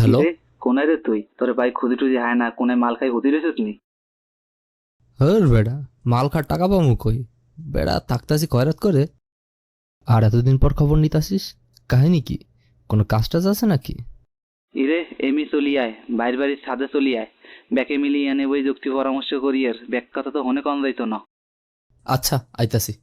Hello. কিরে, কোনায় রে তুই? তোরে ভাই খুদি টুদি হায় না, কোনায় মাল খাই হুতি রেছিস নি? হর বেড়া, মাল খার টাকা পামু কই? বেড়া থাকতাছি কয়রাত করে। আর এতদিন পর খবর নিতাসিস, কাহিনী কি? কোনো কাজ টাজ আছে নাকি? ইরে এমি চলি আয়, বাইর বাড়ির ছাদে চলি আয়। ব্যাকে মিলিয়ে এনে বই যুক্তি পরামর্শ করিয়ের ব্যাক কথা তো হনে কম যাইতো না। আচ্ছা, আইতাছি।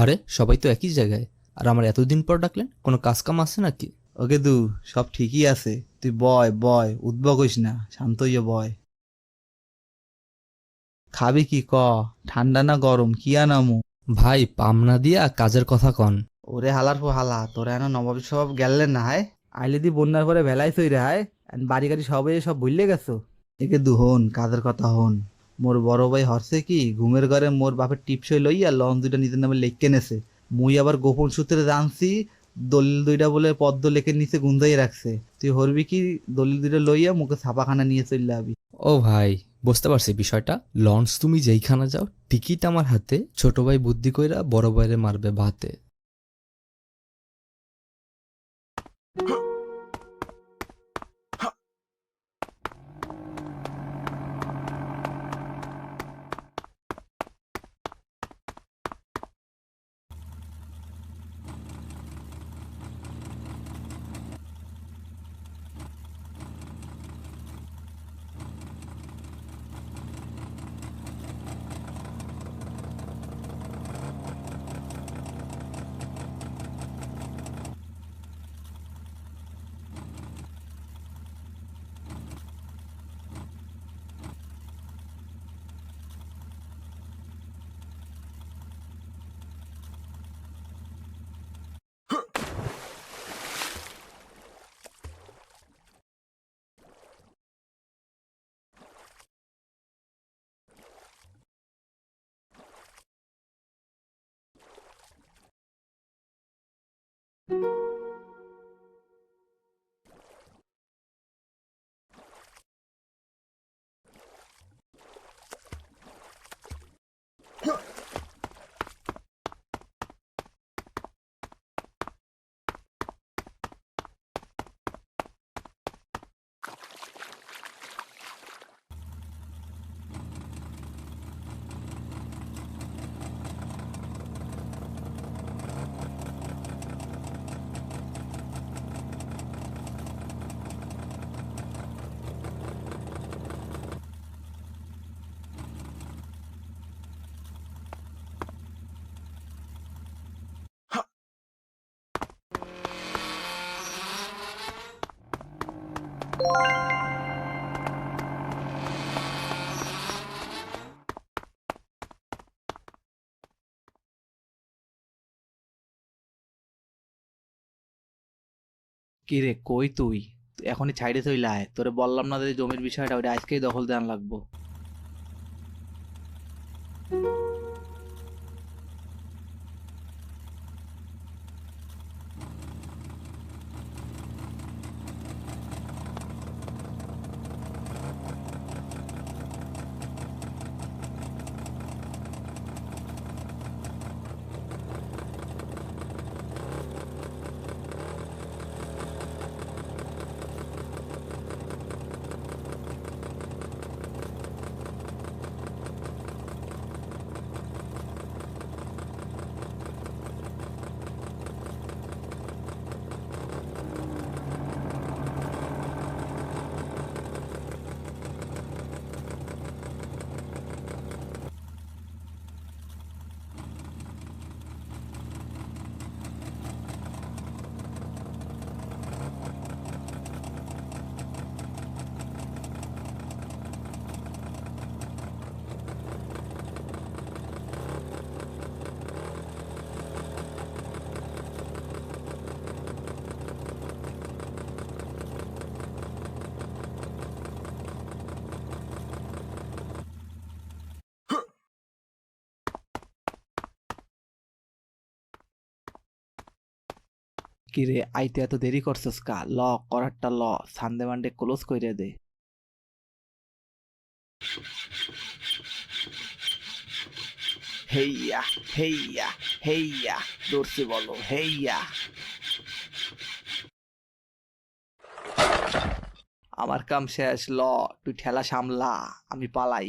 আরে সবাই তো একই জায়গায়, আর আমার এতদিন পর ডাকলেন, কোনো কাজ কাম আছে নাকি? ওকে দু, সব ঠিকই আছে। তুই বয় বয়, উদ্ভব হইস না, শান্ত হইয়া বয়। খাবি কি ক? ঠান্ডা না গরম, কি আনামু? ভাই পামনা দিয়া কাজের কথা কন। ওরে হালার পো হালা, তোরা এনা নবাব সব গেলেন না হায়। আইলে দি বন্যার পরে ভেলাই থই রে হায়। আর বাড়ি গাড়ি সবে সব ভুললে গেছো। একে দু হন, কাজের কথা হন। মোর বড় ভাই হরছে কি, ঘুমের ঘরে মোর বাপের টিপসই লইয়া লন দুইটা নিজের নামে লেখকে নেছে। মুই আবার গোপন সূত্রে জানছি, দলিল দুইটা বলে পদ্ম লেখের নিচে গুন্দাই রাখছে। তুই হরবি কি, দলিল দুইটা লইয়া মুখে ছাপাখানা নিয়ে চললে আবি। ও ভাই, বুঝতে পারছি বিষয়টা। লঞ্চ তুমি যেইখানে যাও, টিকিট আমার হাতে, ছোট ভাই বুদ্ধি কইরা বড় ভাইরে মারবে ভাতে। কি রে কই তুই? এখনই ছাইড়ে চইলা আয়, তোরে বললাম না যে জমির বিষয়টা ওটা আজকেই দখল দেন লাগবো। কি রে আইতে এত দেরি করছস কা? ল করারটা ল, সানডে মানডে ক্লোজ কইরে দে। হেইয়া হেইয়া হেইয়া, দৌড়ছি বলো হেইয়া। আমার কাম শেষ, ল তুই ঠেলা সামলা, আমি পালাই।